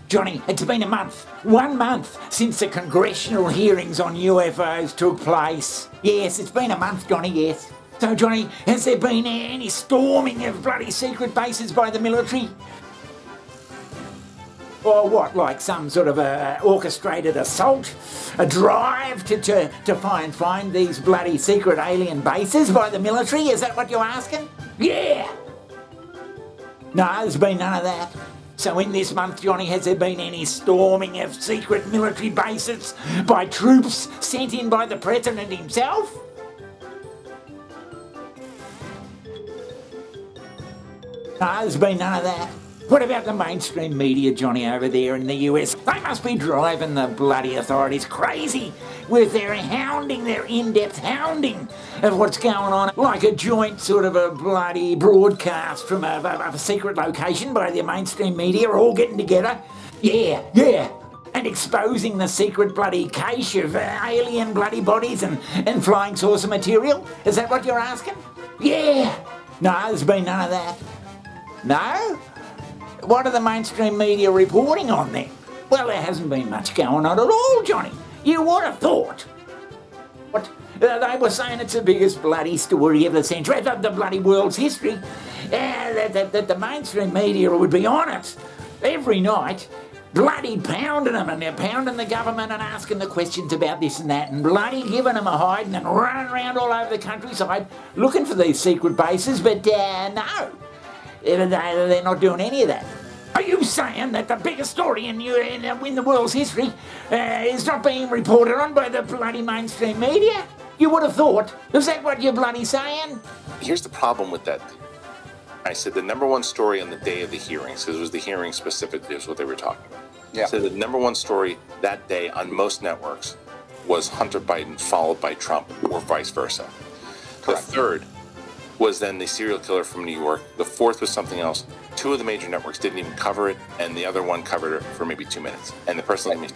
Johnny, it's been a month, 1 month, since the congressional hearings on UFOs took place. Yes, it's been a month, Johnny, yes. So, Johnny, has there been any storming of bloody secret bases by the military? Or what, like some sort of a orchestrated assault? A drive to find these bloody secret alien bases by the military? Is that what you're asking? Yeah! No, there's been none of that. So in this month, Johnny, has there been any storming of secret military bases by troops sent in by the President himself? No, there's been none of that. What about the mainstream media, Johnny, over there in the US? They must be driving the bloody authorities crazy with their hounding, their in-depth hounding of what's going on, like a joint sort of a bloody broadcast from a secret location by the mainstream media, all getting together. Yeah. And exposing the secret bloody cache of alien bloody bodies and flying saucer material? Is that what you're asking? Yeah. No, there's been none of that. No? What are the mainstream media reporting on then? Well, there hasn't been much going on at all, Johnny. You would have thought. What? They were saying it's the biggest bloody story of the century, of the bloody world's history. That the mainstream media would be on it every night, bloody pounding them, and they're pounding the government and asking the questions about this and that, and bloody giving them a hiding and running around all over the countryside looking for these secret bases, but no. They're not doing any of that. Are you saying that the biggest story in the world's history is not being reported on by the bloody mainstream media? You would have thought. Is that what you're bloody saying? Here's the problem with that. I said the number one story on the day of the hearings, because it was the hearing specifically, is what they were talking about. Yeah. So the number one story that day on most networks was Hunter Biden followed by Trump, or vice versa. Correct. The third was then the serial killer from New York. The fourth was something else. Two of the major networks didn't even cover it, and the other one covered it for maybe 2 minutes. And the person like me,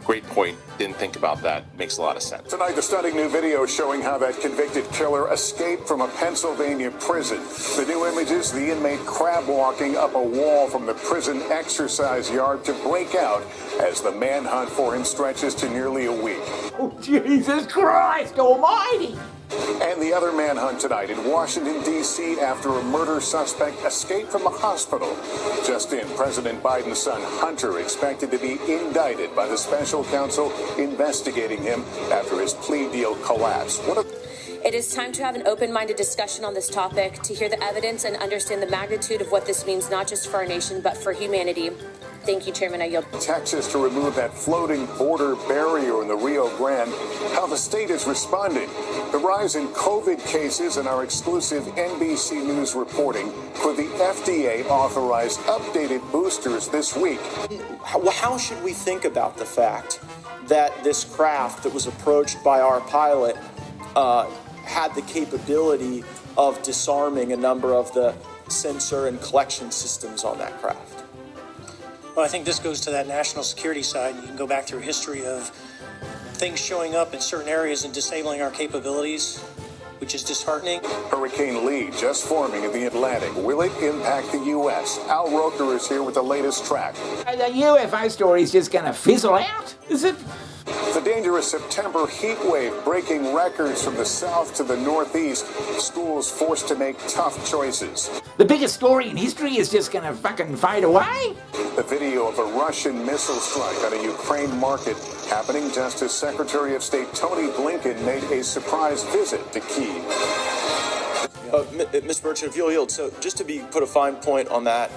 great point, didn't think about that. Makes a lot of sense. Tonight, the stunning new video showing how that convicted killer escaped from a Pennsylvania prison. The new images, the inmate crab walking up a wall from the prison exercise yard to break out as the manhunt for him stretches to nearly a week. Oh, Jesus Christ almighty! And the other manhunt tonight in Washington, D.C. after a murder suspect escaped from a hospital. Just in, President Biden's son Hunter expected to be indicted by the special counsel investigating him after his plea deal collapsed. It is time to have an open-minded discussion on this topic, to hear the evidence and understand the magnitude of what this means not just for our nation, but for humanity. Thank you, Chairman. I yield. Texas to remove that floating border barrier in the Rio Grande. How the state is responding. The rise in COVID cases and our exclusive NBC News reporting. Could the FDA authorize updated boosters this week? How should we think about the fact that this craft that was approached by our pilot had the capability of disarming a number of the sensor and collection systems on that craft? Well, I think this goes to that national security side. You can go back through history of things showing up in certain areas and disabling our capabilities, which is disheartening. Hurricane Lee just forming in the Atlantic. Will it impact the U.S.? Al Roker is here with the latest track. The UFO story is just going to fizzle out, is it? The dangerous September heat wave breaking records from the south to the northeast. Schools forced to make tough choices. The biggest story in history is just going to fucking fade away? The video of a Russian missile strike on a Ukraine market happening just as Secretary of State Tony Blinken made a surprise visit to Kyiv. Ms. Burchett, if you'll yield, so just to put a fine point on that,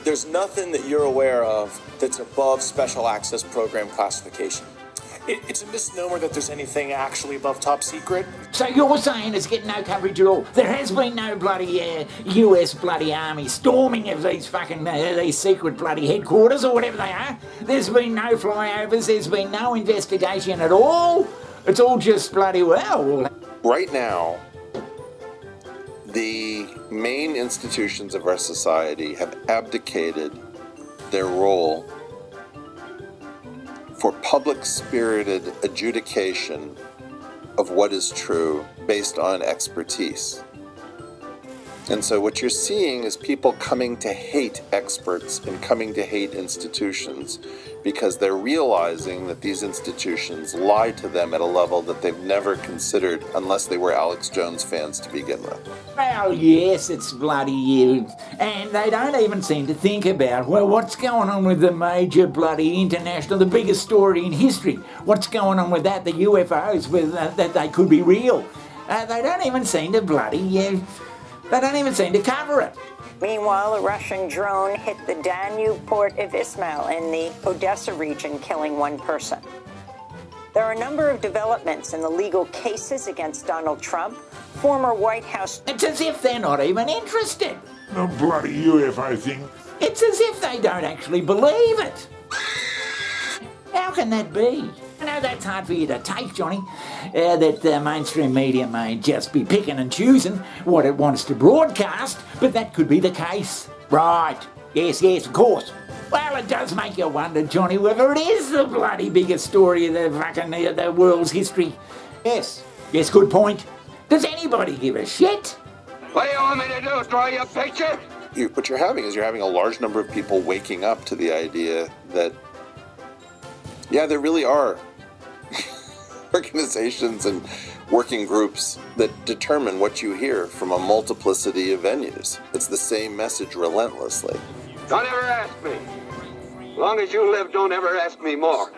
there's nothing that you're aware of that's above special access program classification. It's a misnomer that there's anything actually above top secret. So you're saying it's getting no coverage at all? There has been no bloody US bloody army storming of these fucking these secret bloody headquarters or whatever they are. There's been no flyovers. There's been no investigation at all. It's all just bloody well. Right now, the main institutions of our society have abdicated their role for public-spirited adjudication of what is true based on expertise. And so what you're seeing is people coming to hate experts and coming to hate institutions because they're realizing that these institutions lie to them at a level that they've never considered unless they were Alex Jones fans to begin with. Well, yes, it's bloody you. And they don't even seem to think about, well, what's going on with the major bloody international, the biggest story in history? What's going on with that, the UFOs, with that they could be real? They don't even seem to they don't even seem to cover it. Meanwhile, a Russian drone hit the Danube port of Ismail in the Odessa region, killing one person. There are a number of developments in the legal cases against Donald Trump. Former White House... It's as if they're not even interested. The bloody UFO thing. It's as if they don't actually believe it. How can that be? I know that's hard for you to take, Johnny, that mainstream media may just be picking and choosing what it wants to broadcast, but that could be the case. Right. Yes, of course. Well, it does make you wonder, Johnny, whether it is the bloody biggest story of the world's history. Yes, good point. Does anybody give a shit? What do you want me to do, draw you a picture? What you're having is a large number of people waking up to the idea that, yeah, there really are organizations and working groups that determine what you hear from a multiplicity of venues. It's the same message relentlessly. Don't ever ask me. As long as you live, don't ever ask me more.